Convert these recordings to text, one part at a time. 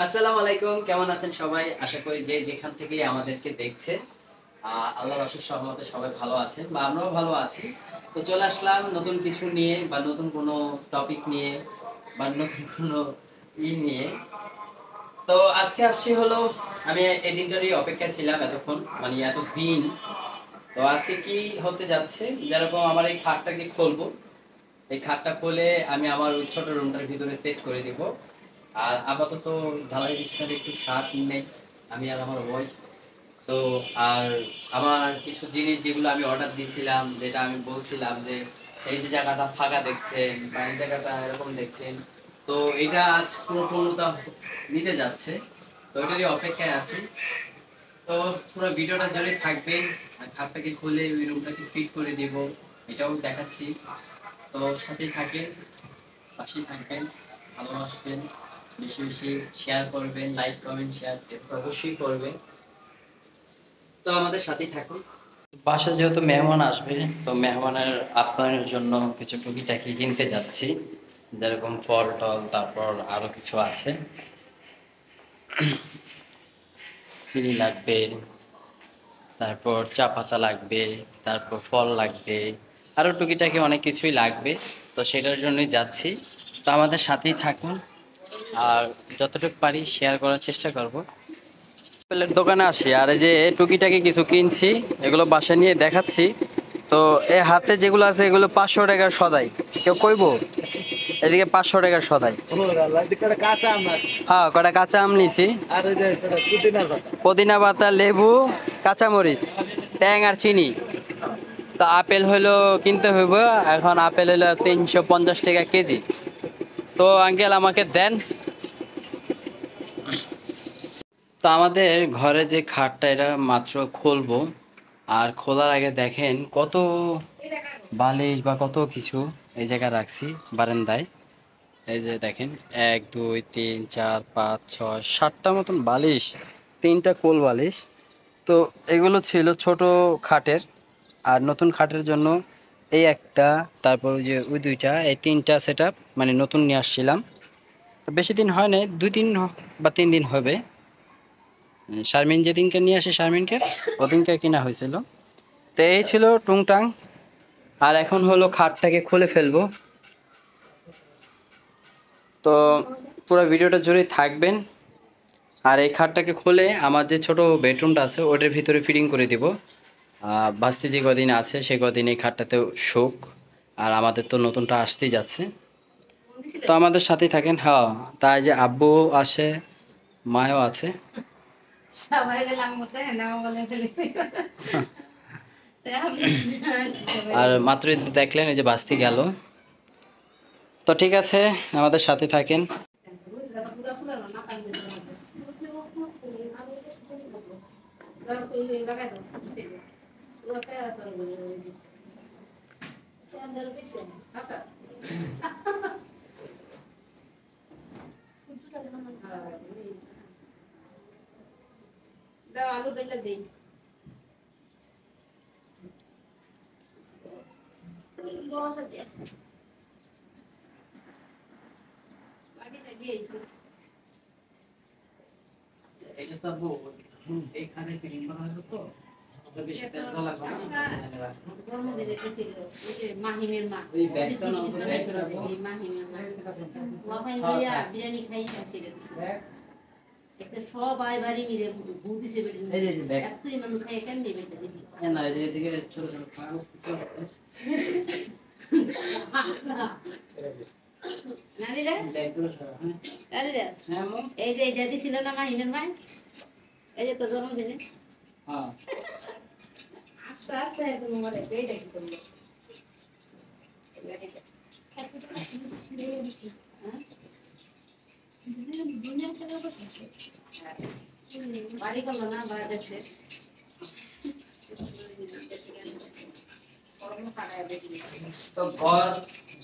আসসালামু আলাইকুম, কেমন আছেন সবাই? আশা করি যে যেখান থেকেই আমাদেরকে দেখছেন আল্লাহর অশেষ রহমতে সবাই ভালো আছেন বা আমরাও ভালো আছি। তো চলে আসলাম নতুন কিছু নিয়ে বা নতুন কোনো টপিক নিয়ে বা নতুন কোনো নিয়ে। তো আজকে আসছি হলো আমি এই দিনটারই অপেক্ষায় ছিলাম এতক্ষণ, মানে এতদিন। তো আজকে কি হতে যাচ্ছে, যেরকম আমার এই খাটটাকে খুলবো। এই খাটটা খুলে আমি আমার ওই ছোট রুমটার ভিতরে সেট করে দিব। আর আপাতত ঢালাই বিছানার একটু সাত নেই, আমি আর আমার ওয়াইফ। তো আর আমার কিছু জিনিস যেগুলো আমি অর্ডার দিয়েছিলাম, যেটা আমি বলছিলাম যে এই যে জায়গাটা ফাঁকা দেখছেন বা এই জায়গাটা এরকম দেখছেন, তো এটা আজ পুরো পূর্ণতা নিতে যাচ্ছে। তো এটারই অপেক্ষায় আছি। তো পুরো ভিডিওটা জুড়ে থাকবেন। আর খাটটাকে খুলে ওই রুমটাকে ফিট করে দিব, এটাও দেখাচ্ছি। তো সাথেই থাকেন, পাশেই থাকবেন, ভালোবাসবেন, বেশি বেশি শেয়ার করবেন, লাইক কমেন্ট শেয়ার এটা অবশ্যই করবেন। তো আমাদের সাথেই থাকুন। বাসায় যেহেতু মেহমান আসবে, তো মেহমানের আপ্যায়নের জন্য কিছু টুকিটাকি কিনতে যাচ্ছি, যেরকম ফল টল, তারপর আরো কিছু আছে। চিনি লাগবে, তারপর চা পাতা লাগবে, তারপর ফল লাগবে, আরো টুকিটাকি অনেক কিছুই লাগবে। তো সেটার জন্যই যাচ্ছি। তো আমাদের সাথেই থাকুন, আর যতটুকু পারি শেয়ার করার চেষ্টা করব। আপেলের দোকানে আসি, আর এই যে টুকিটাকি কিছু কিনছি, এগুলো বাসায় নিয়ে দেখাচ্ছি। তো এই হাতে যেগুলো আছে এগুলো 500 টাকার সদাই। কেউ কইবো? এদিকে 500 টাকার সদাই। হ্যাঁ, কটা কাঁচা আম নিছি, পুদিনা পাতা, লেবু, কাঁচামরিচ, ট্যাং আর চিনি। তো আপেল হইলো কিনতে হইব। এখন আপেল হইলো 350 টাকা কেজি। তো আঙ্কেল আমাকে দেন। তো আমাদের ঘরে যে খাটটা, এটা মাত্র খুলবো। আর খোলার আগে দেখেন কত বালিশ বা কত কিছু এই জায়গায় রাখছি বারান্দায়। এই যে দেখেন, 1 2 3 4 5 6 7টা মতন বালিশ, 3টা কোল বালিশ। তো এগুলো ছিল ছোট খাটের। আর নতুন খাটের জন্য এই একটা, তারপর ওই যে ওই দুইটা, এই 3টা সেট আপ মানে নতুন নিয়ে আসছিলাম। তো বেশি দিন হয় নাই, 2 3 বা 3 দিন হবে। শারমিন যেদিনকে নিয়ে আসে, শারমিনকে ওদিনকে কিনা হয়েছিল। তো এই ছিল টুংটাং। আর এখন হলো খাটটাকে খুলে ফেলবো। তো পুরো ভিডিওটা জুড়ে থাকবেন। আর এই খাটটাকে খুলে আমার যে ছোট বেডরুমটা আছে ওটার ভিতরে ফিটিং করে দিব। বাস্তি যে কদিন আছে সে কদিন এই খাটটাতেও শোক। আর আমাদের তো নতুনটা আসতেই যাচ্ছে। তো আমাদের সাথেই থাকেন। হ্যাঁ, তাই যে আব্বু আসে, মায়ও আছে। আর মাত্রই দেখলেন এই যে বাস্তি গেল। তো ঠিক আছে, আমাদের সাথে থাকেন। আলু বেলা দেই এটা তো এইখানে ফিটিং করা হলো, তো বেশি ব্যস্ত লাগবে না। জন্মদিনে ছিল মাহিমের মা ওই ব্যাগটা না, মাহিমের মা বিরিয়ানি খাই একটা সবাই বাড়ি মিলে ভূত দিছে এতই মানুষ খাই কেন দেবে না, এদিকে ছোট ছোট কাগজ এই যে এটা ছিল না মাহিমের মা, এই যে তো জন্মদিনে আস্তে আস্তে তোমার এইটা কি করলো বাড়ি করলো না বাংলাদেশে তো ঘর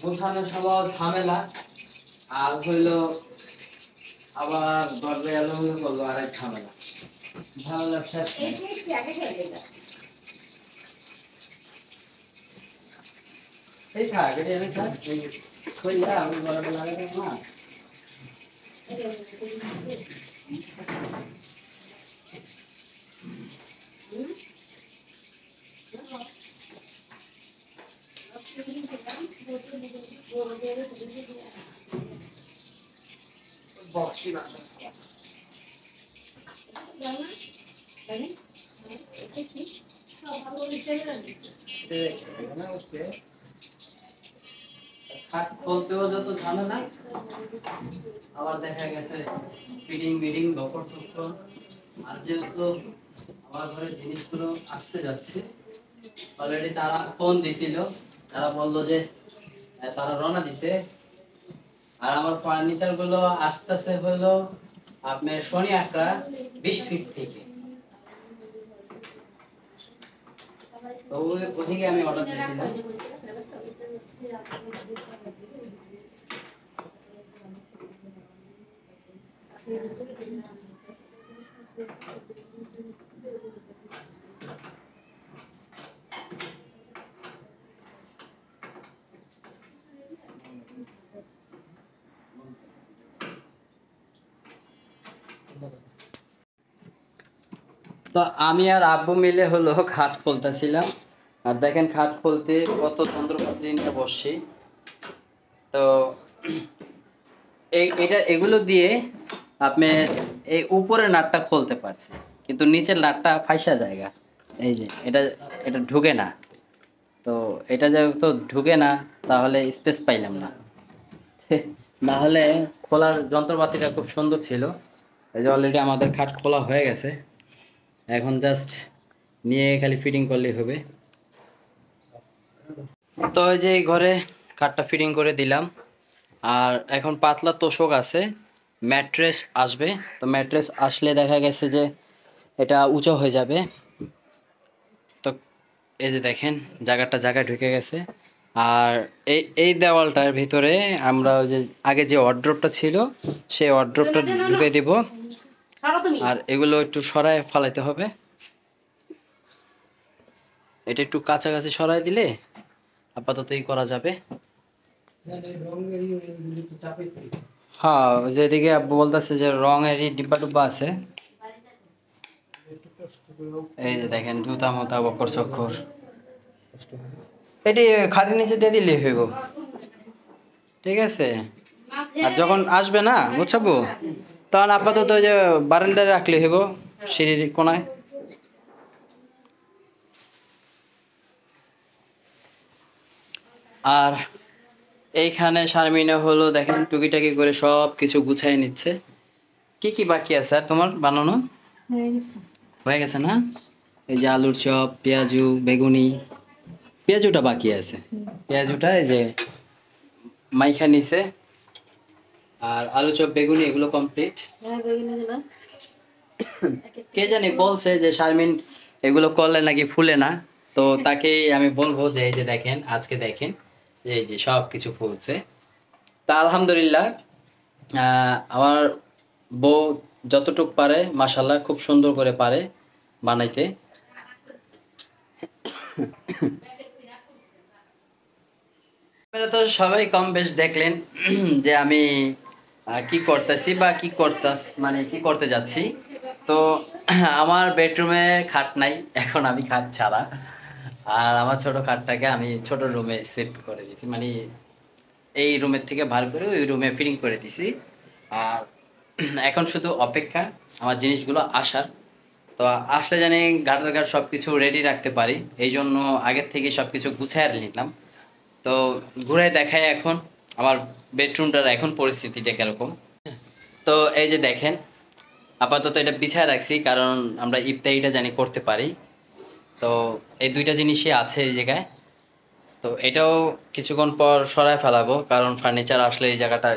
গোছানোর সময় ঝামেলা, আর হইলো আবার ঘরে এলোমেলো করলো আরেক ঝামেলা। ঝামেলা শেষ নেই। এই থাক, এটা এনে থাক, কই যা আমি ঘরে লাগাবো না। খাট খুলতেও যত ঝামেলা, আবার দেখা গেছে ফিটিং মিটিং বকর চক্কর। আর যেহেতু আমার ঘরে জিনিসগুলো আসতে যাচ্ছে, অলরেডি তারা ফোন দিছিল, তারা বললো যে তারা রওনা দিছে। আর আমার ফার্নিচার গুলো আসতেছে হলো আপনার শনি আখড়া 20 ফিট থেকে। তো ওদিকে আমি অর্ডার দিয়েছিলাম। তো আমি আর আব্বু মিলে হলো খাট খুলতেছিলাম। আর দেখেন খাট খুলতে কত যন্ত্রপাতি নিয়ে বসছি। তো এগুলো দিয়ে আপনি এই উপরের নাটটা খুলতে পারছে, কিন্তু নিচের নাটটা ফাইসা জায়গা। এই যে এটা এটা ঢুকে না। তো এটা যেহেতু ঢুকে না, তাহলে স্পেস পাইলাম না। না হলে খোলার যন্ত্রপাতিটা খুব সুন্দর ছিল। এই যে অলরেডি আমাদের খাট খোলা হয়ে গেছে, এখন জাস্ট নিয়ে খালি ফিটিং করলেই হবে। তো এই যে এই ঘরে খাটটা ফিটিং করে দিলাম। আর এখন পাতলা তোষক আছে, ম্যাট্রেস আসবে। তো ম্যাট্রেস আসলে দেখা গেছে যে এটা উঁচু হয়ে যাবে। তো এই যে দেখেন জায়গায় ঢুকে গেছে। আর এই এই দেওয়ালটার ভিতরে আমরা ওই যে আগে যে ওয়ার্ড্রপটা ছিল সেই ওয়ার্ড্রপটা ঢুকে দিব। আর এগুলো একটু সরায় ফালাইতে হবে। এটা একটু কাছাকাছি সরাই দিলে আপাততই করা যাবে। হ্যাঁ, ওই যে এদিকে আব্বু বলতেছে যে রঙেরই ডিব্বা টুব্বা আছে। এই যে দেখেন জুতা মুতা বকর চক্কর, এটি খাটের নিচে দিয়ে দিলে হইব, ঠিক আছে। আর যখন আসবে না বুঝছাবো, তখন আপাতত ওই যে বারান্দায় রাখলে হইব, সিঁড়ির কোনায়। আর এইখানে শারমিনে হলো দেখেন টুকিটাকি করে সব কিছু গুছাই নিচ্ছে। কি কি বাকি আছে আর তোমার বানানো? হয়ে গেছে না? এই যে আলুর চপ, পেঁয়াজু, বেগুনি। পেঁয়াজুটা বাকি আছে, পেঁয়াজুটা এই যে মাইখা নিছে। আর আলু চপ বেগুনি এগুলো কমপ্লিট। কে জানি বলছে যে শারমিন এগুলো করলে নাকি ফুলে না। তো তাকে আমি বলবো যে এই যে দেখেন, আজকে দেখেন এই যে সব কিছু ফুলছে। তা আলহামদুলিল্লাহ, আমার বউ যতটুক পারে মাশাল্লাহ খুব সুন্দর করে পারে বানাইতে। আপনারা তো সবাই কম বেশ দেখলেন যে আমি কি করতেছি বা কি করতে যাচ্ছি। তো আমার বেডরুমে খাট নাই, এখন আমি খাট ছাড়া। আর আমার ছোট খাটটাকে আমি ছোট রুমে শিফট করে দিয়েছি, মানে এই রুমের থেকে বার করে ওই রুমে ফিটিং করে দিছি। আর এখন শুধু অপেক্ষা আমার জিনিসগুলো আসার। তো আসলে জানি ঘাট সব কিছু রেডি রাখতে পারি, এই জন্য আগের থেকে সব কিছু গুছায় নিলাম। তো ঘুরে দেখাই এখন আমার বেডরুমটার এখন পরিস্থিতিটা কিরকম। তো এই যে দেখেন আপাতত এটা বিছায় রাখছি, কারণ আমরা ইফতারিটা জানি করতে পারি। তো এই দুইটা জিনিসই আছে এই জায়গায়। তো এটাও কিছুক্ষণ পর সরায় ফেলাবো, কারণ ফার্নিচার আসলে এই জায়গাটা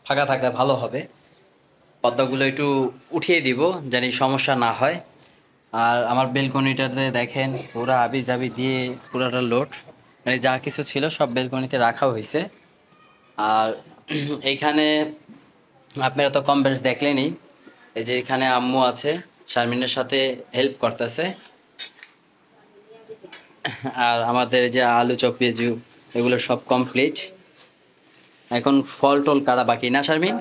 ফাঁকা থাকলে ভালো হবে। পর্দাগুলো একটু উঠিয়ে দিব জানি সমস্যা না হয়। আর আমার বেলকনিটাতে দেখেন পুরা আবি জাবি দিয়ে পুরাটা লোড, মানে যা কিছু ছিল সব বেলকনিতে রাখা হয়েছে। আর এইখানে আপনারা তো কম বেশ দেখলেনই, এই যে এখানে আম্মু আছে শারমিনের সাথে হেল্প করতেছে। আর আমাদের যে আলু চপ পেঁয়াজু এগুলো সব কমপ্লিট। এখন ফল টল কাটা বাকি না শারমিন?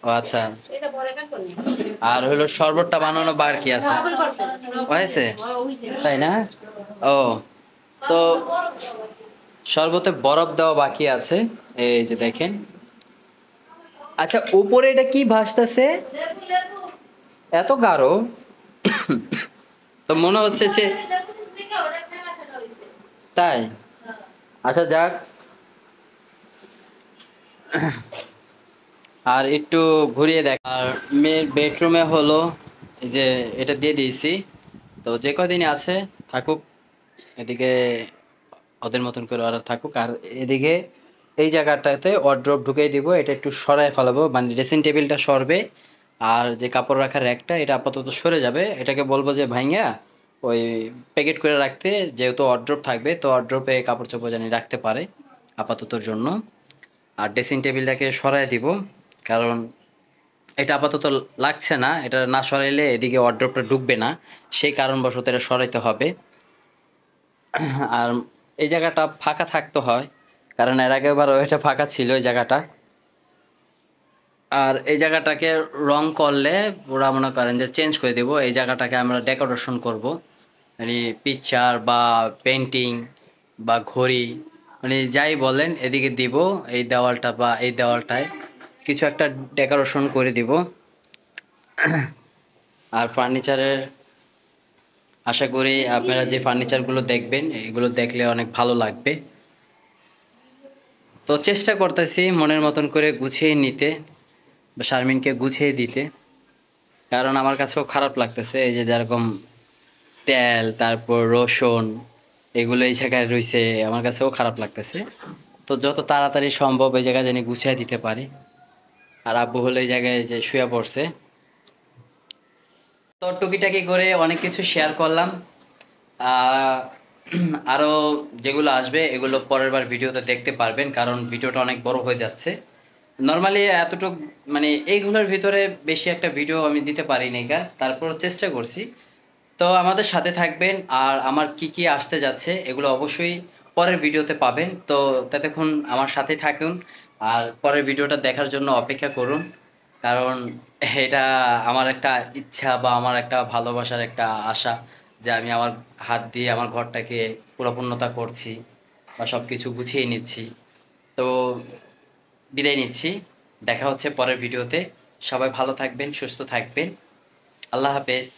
ও আচ্ছা, আর হলো শরবতটা বানানো বাকি আছে, হয়েছে তাই না? ও, তো শরবতে বরফ দেওয়া বাকি আছে, এই যে দেখেন। আচ্ছা, উপরে এটা কি ভাসতেছে এত গাঢ়? তো মনে হচ্ছে যে, তাই? আচ্ছা যাক, আর একটু ঘুরিয়ে দেখ। আর মেয়ের বেডরুমে হলো এই যে এটা দিয়ে দিয়েছি, তো যে কদিনই আছে থাকুক এদিকে, ওদের মতন করে ওরা থাকুক। আর এদিকে এই জায়গাটাতে ওয়ার্ড্রপ ঢুকিয়ে দিব, এটা একটু সরায় ফেলাবো, মানে ড্রেসিং টেবিলটা সরবে, আর যে কাপড় রাখার র্যাকটা এটা আপাতত সরে যাবে। এটাকে বলবো যে ভাইঙ্গা ওই প্যাকেট করে রাখতে, যেহেতু ওয়ার্ড্রপ থাকবে তো ওয়ার্ড্রপে কাপড় চোপড় জানি রাখতে পারে আপাততর জন্য। আর ড্রেসিং টেবিলটাকে সরায় দিব, কারণ এটা আপাতত লাগছে না, এটা না সরাইলে এদিকে ওয়ার্ড্রপটা ঢুকবে না, সেই কারণবশত এটা সরাইতে হবে। আর এই জায়গাটা ফাঁকা থাকতে হয়, কারণ এর আগেবারও এটা ফাঁকা ছিল এই জায়গাটা। আর এই জায়গাটাকে রং করলে ওরা মনে করেন যে চেঞ্জ করে দেবো, এই জায়গাটাকে আমরা ডেকোরেশন করব, মানে পিকচার বা পেন্টিং বা ঘড়ি, মানে যাই বলেন এদিকে দিব, এই দেওয়ালটা বা এই দেওয়ালটায় কিছু একটা ডেকোরেশন করে দিব। আর ফার্নিচারের আশা করি আপনারা যে ফার্নিচারগুলো দেখবেন এগুলো দেখলে অনেক ভালো লাগবে। তো চেষ্টা করতেছি মনের মতন করে গুছিয়ে নিতে, বা শারমিনকে গুছিয়ে দিতে, কারণ আমার কাছেও খারাপ লাগতেছে এই যে যেরকম তেল তারপর রসুন এগুলো এই জায়গায় রয়েছে, আমার কাছেও খারাপ লাগতেছে। তো যত তাড়াতাড়ি সম্ভব এই জায়গায় যেন গুছিয়ে দিতে পারি। আর আব্বু হলো এই জায়গায় যে শুয়ে পড়ছে। তো টুকিটাকি করে অনেক কিছু শেয়ার করলাম, আরও যেগুলো আসবে এগুলো পরের বার ভিডিওতে দেখতে পারবেন, কারণ ভিডিওটা অনেক বড় হয়ে যাচ্ছে। নর্মালি এতটুক মানে এইগুলোর ভিতরে বেশি একটা ভিডিও আমি দিতে পারিনি, তারপর চেষ্টা করছি। তো আমাদের সাথে থাকবেন, আর আমার কি কি আসতে যাচ্ছে এগুলো অবশ্যই পরের ভিডিওতে পাবেন। তো ততক্ষণ আমার সাথে থাকুন, আর পরের ভিডিওটা দেখার জন্য অপেক্ষা করুন, কারণ এটা আমার একটা ইচ্ছা বা আমার একটা ভালোবাসার একটা আশা, যে আমি আমার হাত দিয়ে আমার ঘরটাকে পরিপূর্ণতা করছি বা সব কিছু গুছিয়ে নিচ্ছি। তো বিদায় নিচ্ছি, দেখা হচ্ছে পরের ভিডিওতে। সবাই ভালো থাকবেন, সুস্থ থাকবেন, আল্লাহ হাফেজ।